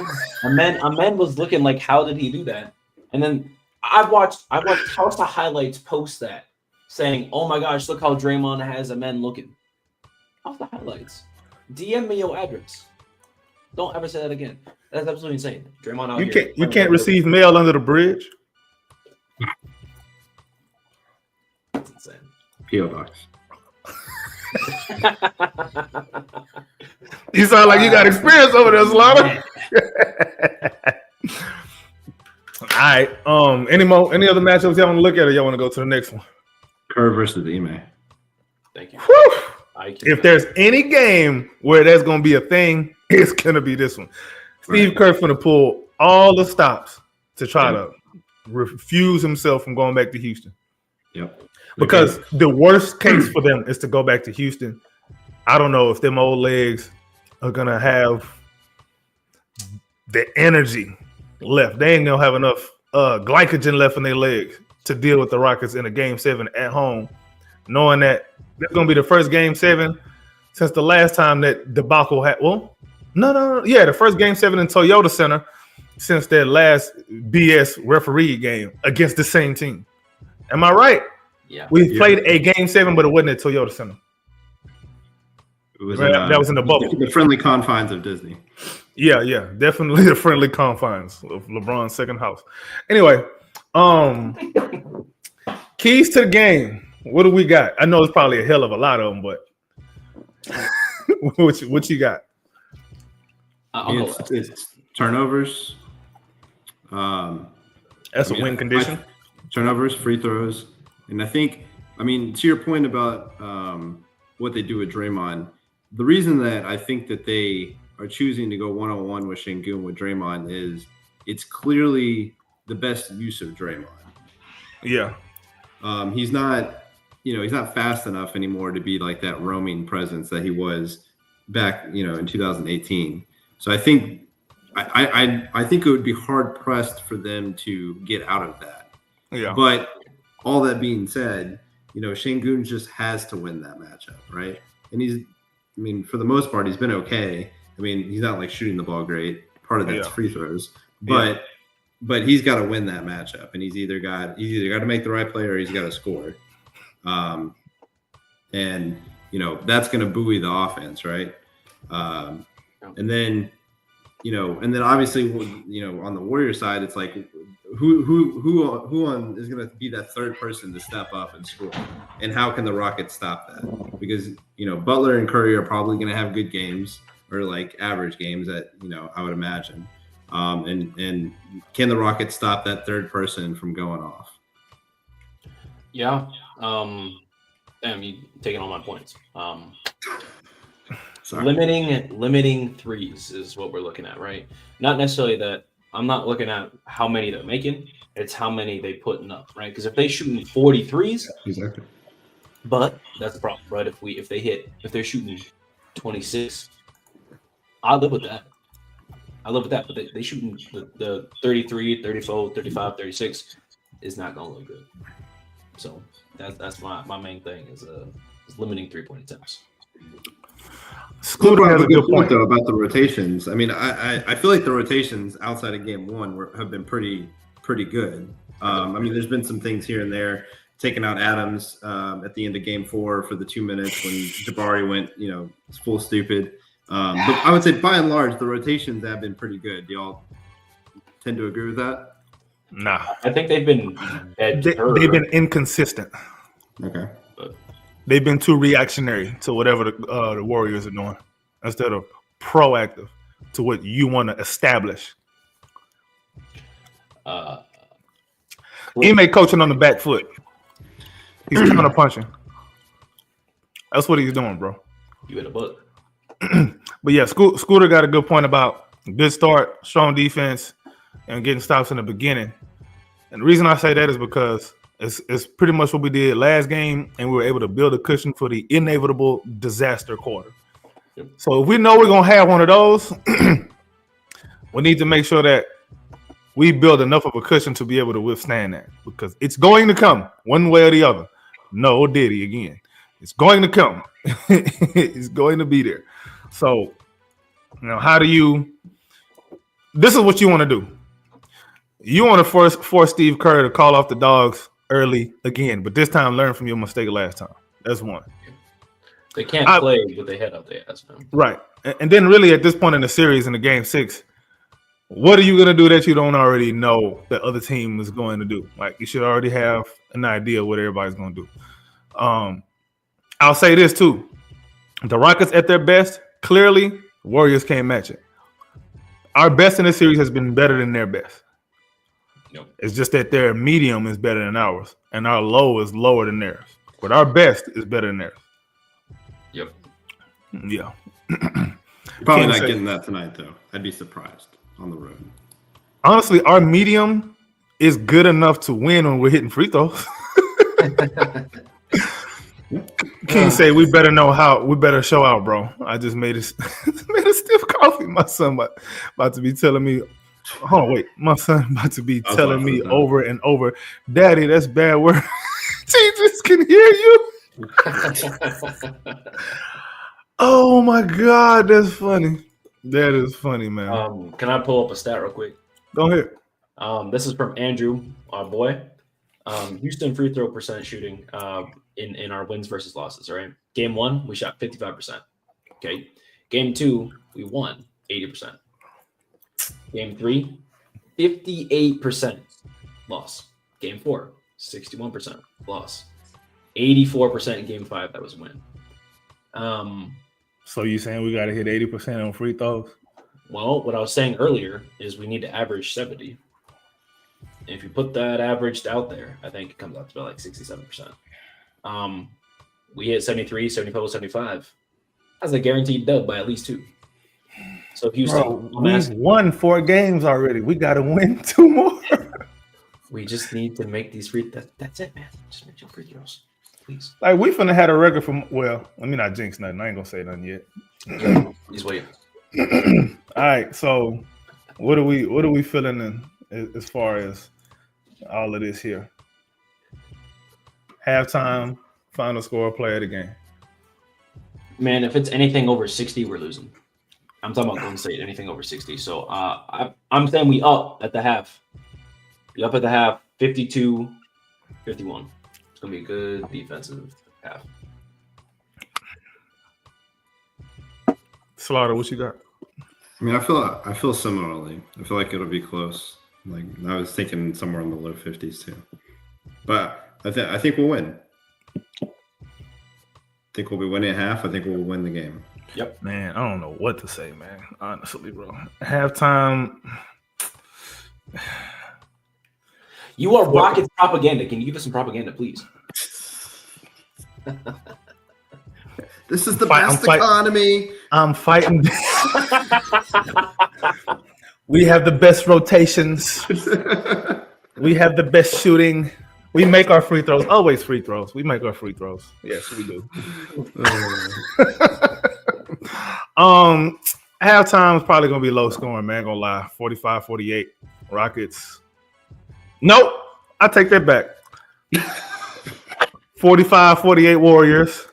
Speaker 3: Amen. Amen was looking like, how did he do that? And then I watched House of Highlights post that, saying, "Oh my gosh, look how Draymond has Amen looking." House of Highlights. DM me your address. Don't ever say that again. That's absolutely insane. Draymond out here.
Speaker 1: You can't receive mail under the bridge.
Speaker 3: That's insane.
Speaker 2: P.O. Box.
Speaker 1: You sound like you got experience over there, Solana. All right. Any other matchups y'all want to look at, or y'all want to go to the next one?
Speaker 2: Kerr versus Ime.
Speaker 3: Thank you.
Speaker 1: Whew. If there's any game where there's going to be a thing, it's going to be this one. Steve Kerr's going to pull all the stops to try to refuse himself from going back to Houston.
Speaker 2: Yep.
Speaker 1: Because the worst case for them is to go back to Houston. I don't know if them old legs are going to have the energy left. They ain't going to have enough glycogen left in their legs to deal with the Rockets in a Game 7 at home, knowing that that's going to be the first Game 7 since the last time that debacle had. Well, no. Yeah, the first Game 7 in Toyota Center since their last BS referee game against the same team. Am I right?
Speaker 3: Yeah.
Speaker 1: We played a Game 7, but it wasn't at Toyota Center.
Speaker 2: It was
Speaker 1: that was in the bubble.
Speaker 2: The friendly confines of Disney.
Speaker 1: Yeah. Definitely the friendly confines of LeBron's second house. Anyway, keys to the game. What do we got? I know it's probably a hell of a lot of them, but what you got?
Speaker 2: It's turnovers.
Speaker 1: That's a win condition.
Speaker 2: Turnovers, free throws, and I mean, to your point about what they do with Draymond, the reason that I think that they are choosing to go one-on-one with Şengün with Draymond is it's clearly the best use of Draymond.
Speaker 1: Yeah.
Speaker 2: He's not fast enough anymore to be like that roaming presence that he was back, in 2018. So I think it would be hard pressed for them to get out of that.
Speaker 1: Yeah.
Speaker 2: But all that being said, Şengün just has to win that matchup, right? And for the most part, he's been okay. He's not like shooting the ball great. Part of that's free throws, but he's got to win that matchup, and he's either got to make the right play or he's got to score. And that's going to buoy the offense, right? And then obviously, on the Warrior side, it's like who is going to be that third person to step up and score, and how can the Rockets stop that? Because Butler and Curry are probably going to have good games, or like average games that I would imagine. And can the Rockets stop that third person from going off?
Speaker 3: Yeah. Damn, you taking all my points.
Speaker 2: Sorry.
Speaker 3: Limiting threes is what we're looking at, right? Not necessarily that. I'm not looking at how many they're making. It's how many they putting up, right? Because if they shooting 43s,
Speaker 2: Exactly.
Speaker 3: but that's the problem, right? If they're shooting 26, I live with that. But they shooting the 33, 34, 35, 36 is not gonna look good. So that's my main thing is limiting 3-point attempts.
Speaker 1: Scooter has a good point
Speaker 2: though about the rotations. I mean, I feel like the rotations outside of game one have been pretty good. I mean, there's been some things here and there, taking out Adams at the end of game 4 for the 2 minutes when Jabari went, full stupid. But I would say by and large, the rotations have been pretty good. Do y'all tend to agree with that?
Speaker 1: Nah.
Speaker 3: I think they've been
Speaker 1: they've been inconsistent.
Speaker 2: Okay.
Speaker 1: They've been too reactionary to whatever the Warriors are doing instead of proactive to what you want to establish. Ime coaching on the back foot. He's counter punching. That's what he's doing, bro.
Speaker 3: You in a book.
Speaker 1: But yeah, Scooter got a good point about good start, strong defense, and getting stops in the beginning. And the reason I say that is because it's pretty much what we did last game, and we were able to build a cushion for the inevitable disaster quarter.
Speaker 3: Yep.
Speaker 1: So if we know we're going to have one of those, we need to make sure that we build enough of a cushion to be able to withstand that, because it's going to come one way or the other. No, Diddy again. It's going to come. It's going to be there. So, how do you – this is what you want to do. You want to force Steve Kerr to call off the dogs early again, but this time learn from your mistake last time. That's one.
Speaker 3: They can't play with their head out there. That's fine.
Speaker 1: Right. And then really at this point in the series, in the game 6, what are you going to do that you don't already know the other team is going to do? Like, you should already have an idea what everybody's going to do. I'll say this too. The Rockets at their best, clearly, Warriors can't match it. Our best in the series has been better than their best.
Speaker 3: Nope.
Speaker 1: It's just that their medium is better than ours, and our low is lower than theirs. But our best is better than theirs.
Speaker 3: Yep.
Speaker 1: Yeah.
Speaker 2: Probably not getting that tonight, though. I'd be surprised on the road.
Speaker 1: Honestly, our medium is good enough to win when we're hitting free throws. King say we better show out, bro. I just made a stiff coffee. My son about to be telling me, my son about to be telling me over and over, Daddy, that's bad word. Teachers can hear you. Oh my God, that's funny. That is funny, man.
Speaker 3: Can I pull up a stat real quick?
Speaker 1: Go ahead.
Speaker 3: This is from Andrew, our boy. Houston free throw percent shooting in our wins versus losses. All right. Game 1, we shot 55%. Okay. Game 2, we won 80%. Game 3, 58% loss. Game 4, 61% loss. 84% in game 5. That was a win.
Speaker 1: So you saying we got to hit 80% on free throws?
Speaker 3: Well, what I was saying earlier is we need to average 70. And if you put that averaged out there, I think it comes out to about like 67%. We hit 73, 74, 75. That's a guaranteed dub by at least 2. So Houston,
Speaker 1: we've won 4 games already. We got to win 2 more.
Speaker 3: We just need to make these free. That's it, man. Just make your free throws, please.
Speaker 1: Like, we finna had a record from. Well, let me not jinx nothing. I ain't gonna say nothing yet.
Speaker 3: Please wait.
Speaker 1: All right. So, what are we feeling as far as all of this here? Halftime, final score, play of the game.
Speaker 3: Man, if it's anything over 60, we're losing. I'm talking about Golden State, anything over 60. So I'm saying we up at the half. We up at the half, 52-51. It's going to be a good defensive half.
Speaker 1: Slaughter, what you got?
Speaker 2: I mean, I feel similarly. I feel like it'll be close. Like, I was thinking somewhere in the low 50s too. But I think we'll win. I think we'll be winning at half. I think we'll win the game.
Speaker 3: Yep.
Speaker 1: Man, I don't know what to say, man. Honestly, bro. Halftime.
Speaker 3: You are Rockets propaganda. Can you give us some propaganda, please?
Speaker 2: This is the best economy.
Speaker 1: I'm fighting. We have the best rotations. We have the best shooting. We make our free throws. Always free throws. We make our free throws. Yes, we do. Halftime is probably gonna be low scoring, man. Gonna lie. 45-48. Rockets. Nope. I take that back. 45-48 Warriors.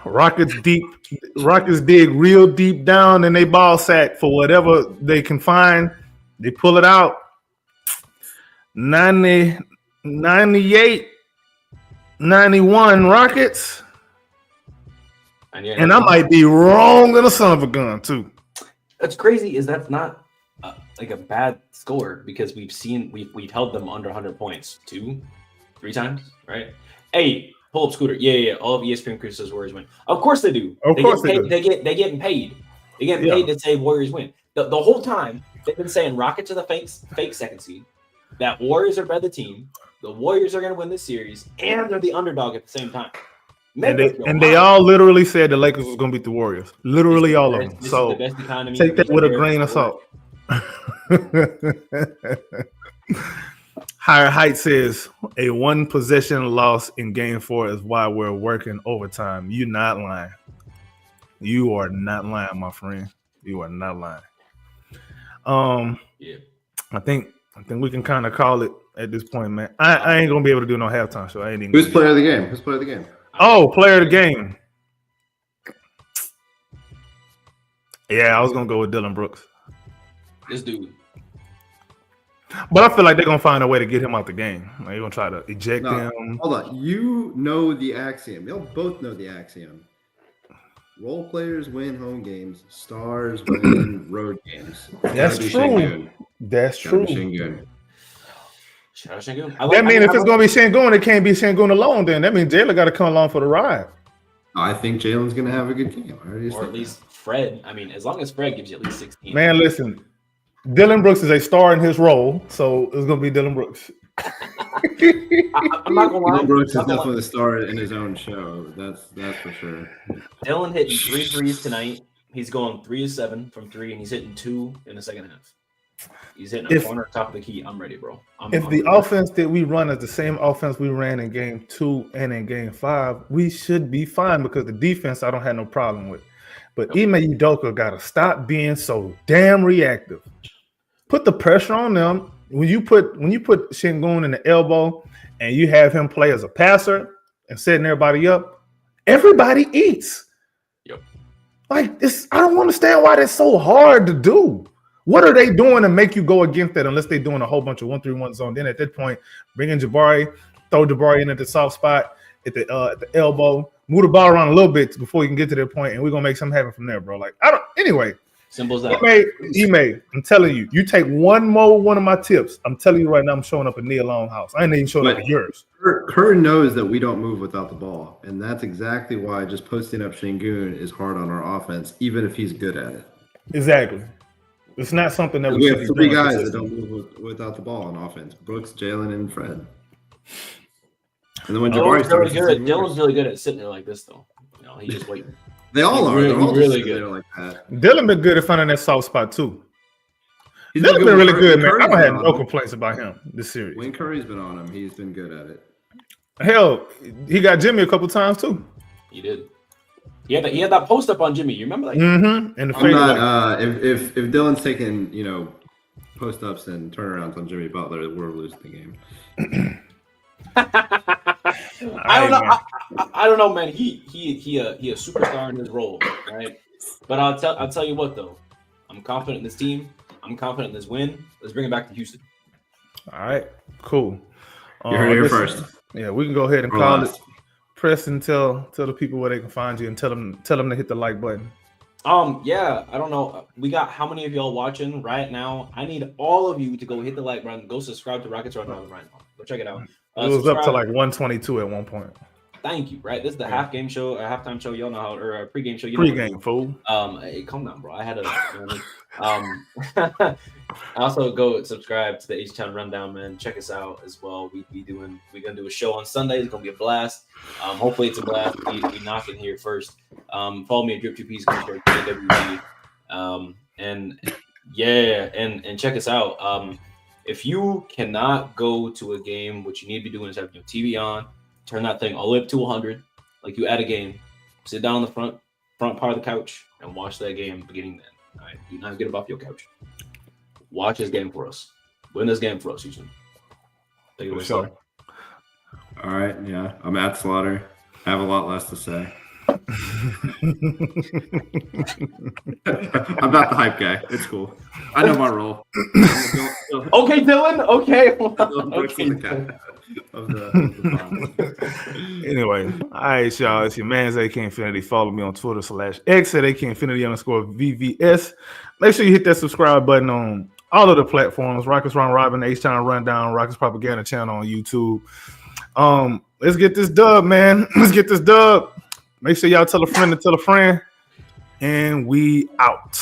Speaker 1: Rockets dig real deep down in they ball sack for whatever they can find. They pull it out. 90, 98, 91 Rockets. And I might be wrong than a son of a gun, too.
Speaker 3: What's crazy is that's not like a bad score because we've held them under 100 points 2-3 times, right? Hey, pull up Scooter. Yeah. All of ESPN crew says Warriors win. Of course they do.
Speaker 1: Of course they do.
Speaker 3: They getting paid. They getting paid to say Warriors win. The whole time they've been saying Rockets are the fake second seed. That Warriors are better team. The Warriors are going to win this series, and they're the underdog at the same time.
Speaker 1: And they all literally said the Lakers was going to beat the Warriors. Literally all of them. So
Speaker 3: the best economy,
Speaker 1: take that with a grain of salt. Higher Height says a 1 possession loss in Game 4 is why we're working overtime. You not lying. You are not lying, my friend. You are not lying.
Speaker 3: Yeah.
Speaker 1: I think we can kind of call it at this point, man. I ain't gonna be able to do no halftime show. I ain't even.
Speaker 2: Who's player of the game? Who's player of the game?
Speaker 1: Oh, player of the game. Yeah, I was gonna go with Dylan Brooks.
Speaker 3: This dude.
Speaker 1: But I feel like they're gonna find a way to get him out the game. They're gonna try to eject him.
Speaker 2: Hold on, you know the axiom. Y'all both know the axiom. Role players win home games. Stars win road games.
Speaker 1: That's true. That's true.
Speaker 3: Shout out Şengün.
Speaker 1: That means if it's gonna be Şengün, it can't be Şengün alone. Then that means Jalen got to come along for the ride.
Speaker 2: I think Jalen's gonna have a good game.
Speaker 3: Or at least Fred. I mean, as long as Fred gives you at least 16.
Speaker 1: Man, listen. Dylan Brooks is a star in his role, so it's gonna be Dylan Brooks.
Speaker 3: I'm not gonna lie.
Speaker 2: Dylan Brooks is definitely the star in his own show. That's for sure.
Speaker 3: Dylan hitting 3 threes tonight. He's going 3 of 7 from 3, and he's hitting 2 in the second half. He's hitting a corner top of the key. I'm ready, bro.
Speaker 1: If the offense that we run is the same offense we ran in Game 2 and in Game 5, we should be fine because the defense I don't have no problem with. But Ime Udoka got to stop being so damn reactive. Put the pressure on them. When you put Şengün in the elbow and you have him play as a passer and setting everybody up, everybody eats.
Speaker 3: Yep.
Speaker 1: Like this, I don't understand why that's so hard to do. What are they doing to make you go against that unless they're doing a whole bunch of 1-3-1 zone? Then at that point, bring in Jabari, throw Jabari in at the soft spot at the elbow, move the ball around a little bit before you can get to that point, and we're gonna make something happen from there, bro. Like anyway.
Speaker 3: Simple as that.
Speaker 1: Ime, I'm telling you, you take one of my tips. I'm telling you right now, I'm showing up at Nia Long house. I ain't even showing up at yours.
Speaker 2: Kerr knows that we don't move without the ball, and that's exactly why just posting up Şengün is hard on our offense, even if he's good at it.
Speaker 1: Exactly. It's not something that
Speaker 2: we have 3 guys that don't move without the ball on offense: Brooks, Jalen, and Fred. And then when Jabari starts,
Speaker 3: Dylan's really good at sitting there like this, though. You know, he just waiting.
Speaker 2: They all are. They're all
Speaker 3: really
Speaker 2: good like that.
Speaker 1: Dylan been good at finding that soft spot too. Dylan been really good, man. I don't have no complaints about him this series.
Speaker 2: When Curry's been on him, he's been good at it.
Speaker 1: Hell, he got Jimmy a couple times too.
Speaker 3: He did. He had that post up on Jimmy. You remember that?
Speaker 1: Mm-hmm. And
Speaker 2: if Dylan's taking post ups and turnarounds on Jimmy Butler, we're losing the game.
Speaker 3: I don't know, man. He a superstar in his role, right? But I'll tell you what though, I'm confident in this team. I'm confident in this win. Let's bring it back to Houston.
Speaker 1: All right, cool.
Speaker 2: You heard it here first.
Speaker 1: Yeah, we can go ahead and call it. Press and tell the people where they can find you and tell them to hit the like button.
Speaker 3: Yeah, I don't know. We got how many of y'all watching right now? I need all of you to go hit the like button. Go subscribe to Rockets right now. Go check it out.
Speaker 1: It was up to like 122 at one point.
Speaker 3: Thank you. Right, this is the half game show, halftime show. Y'all know how, or a pregame show. You
Speaker 1: Pregame, fool.
Speaker 3: Hey, calm down, bro. I had I also go subscribe to the H-Town Rundown, man. Check us out as well. We're gonna do a show on Sunday. It's gonna be a blast. Hopefully it's a blast. We knock in here first. Follow me at Drip2P's and check us out. If you cannot go to a game, what you need to be doing is having your TV on, turn that thing all the way up to 100, like you at a game. Sit down on the front part of the couch and watch that game beginning then. All right, do not get up off your couch. Watch this game for us. Win this game for us, Houston. Take it away,
Speaker 1: Sure.
Speaker 2: All right, yeah. I'm at Slaughter. I have a lot less to say. I'm not the hype guy. It's cool. I know my role.
Speaker 3: Okay, Dylan. Okay.
Speaker 1: Anyway, all right, y'all. It's your man's AK Infinity. Follow me on Twitter /X at AK Infinity_VVS. Make sure you hit that subscribe button on all of the platforms. Rockets Round Robin, H-Town Rundown, Rockets Propaganda Channel on YouTube. Let's get this dub, man. Let's get this dub. Make sure y'all tell a friend to tell a friend. And we out.